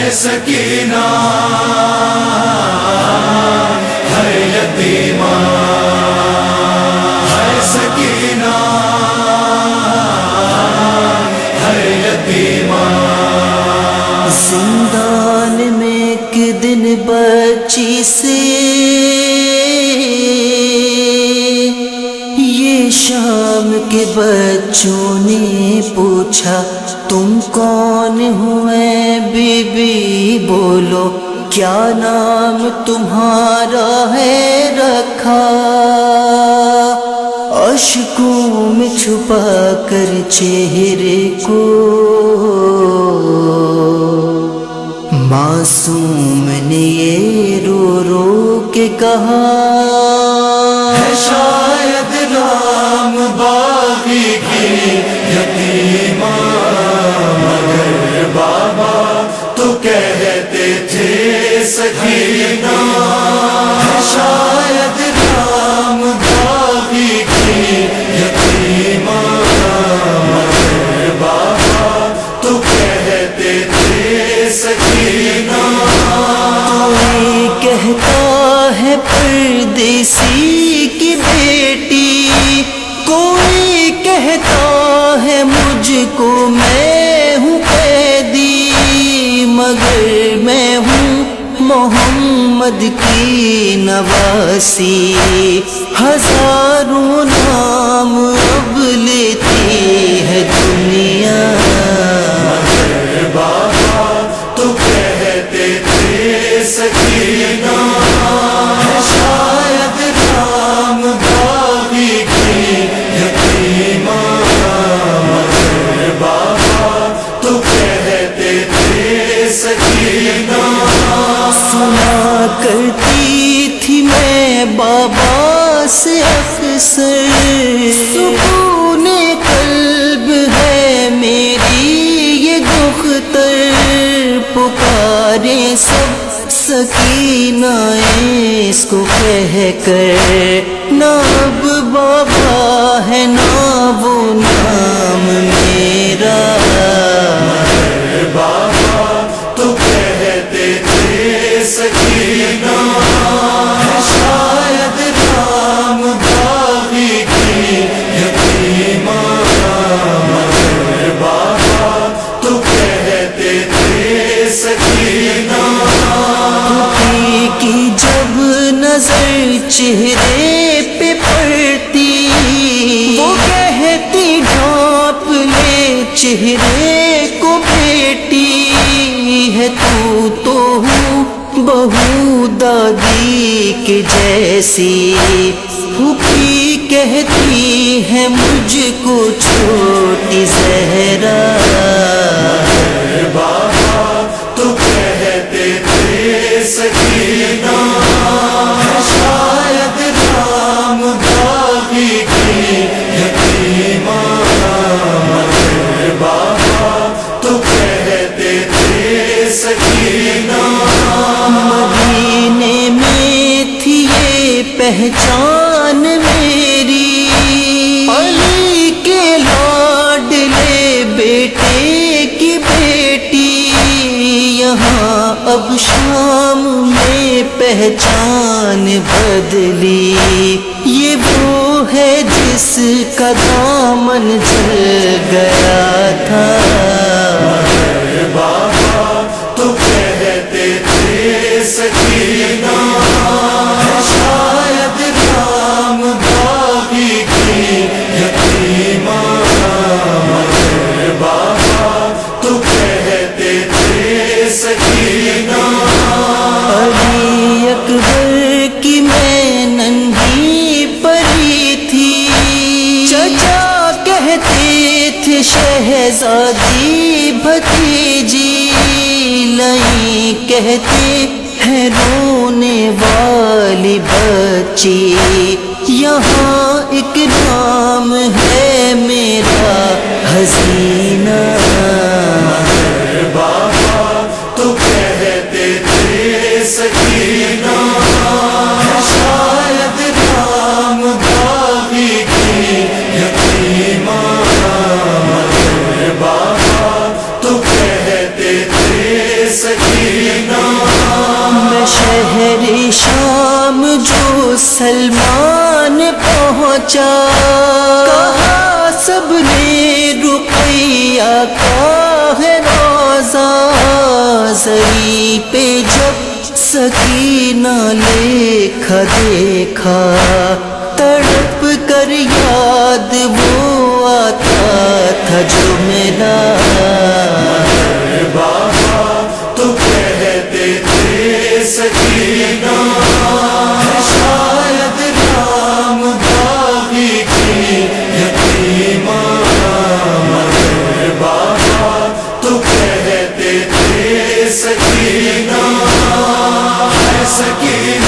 سکینہ ہے یتیمہ، ہے سکینہ ہے یتیمہ۔ زندان میں ایک دن بچی سے یہ شام کے بچوں نے پوچھا، تم کون ہوئے بی بی بولو، کیا نام تمہارا ہے رکھا؟ اشکوں میں چھپا کر چہرے کو معصوم نے یہ رو رو کے کہا، ہے شاید نام باغی کی یتیمہ، مگر بابا تو کہتے تھے سکینہ۔ ہے شاید نام باغی کی یتیمہ، مگر بابا تو کہتے تھے سکینہ۔ کوئی کہتا ہے پردیسی کی بیٹی، کوئی کہتا ہے مجھ کو میں ہوں قیدی، مگر میں ہوں محمد کی نواسی۔ ہزاروں نام اب لیتی ہے دنیا، بابا تو کہتے تھے سکینہ۔ ہے شاید نام باغی کی یتیمہ، مگر بابا تو کہتے تھے سکینہ۔ سنا کرتی تھی میں بابا سے اکثر، سکون قلب ہے میری یہ دختر، پکارے سب سکینہ اس کو کہہ کر، نہ اب بابا ہے نہ وہ نام میرا۔ بابا تو کہتے تھے سکینہ۔ ہے شاید نام باغی کی یتیمہ، مگر بابا تو کہتے تھے سکینہ۔ کی جب نظر چہرے پہ پڑتی، وہ کہتی ڈھانپ لے چہرے کو بیٹی، ہے تو ہوں بہو دادی کے جیسی، پھوپھی کہتی ہے مجھ کو چھوٹی زہرا۔ بابا تو کہتے تھے سکینہ۔ ہے شاید نام باغی کی یتیمہ، مگر بابا تو کہتے تھے سکینہ۔ مدینے میں تھی یہ پہچان میری، علی کے لاڈلے بیٹے کی بیٹی، یہاں اب شام میں پہچان بدلی، یہ وہ ہے جس کا دامن جل گیا تھا۔ بابا تو کہتے تھے سکینہ۔ ہے شاید نام باغی کی یتیمہ، مگر بابا تو کہتے تھے سکینہ۔ علی اکبر کی میں ننھی پری تھی، چچا کہتے تھے شہزادی بھتیجی، لئی کہتے ہیں رونے والی بچی، یہاں ایک نام ہے میرا حسینہ۔ بابا تو کہتے تھے سکینہ۔ ہے شاید نام باغی کی یتیمہ، مگر بابا تو کہتے تھے سکینہ میں شہر شام جو سلمان پہنچا، کہا سب نے رقیہ کا ہے روزہ، زری پہ جب سکینہ لکھا دیکھا، تڑپ کر یاد وہ آتا تھا جو میرا بابا تو کہتے تھے سکینہ ہے شاید رام باغی کی یتیمہ، مگر بابا تو کہتے تھے سکینہ ہے سکینہ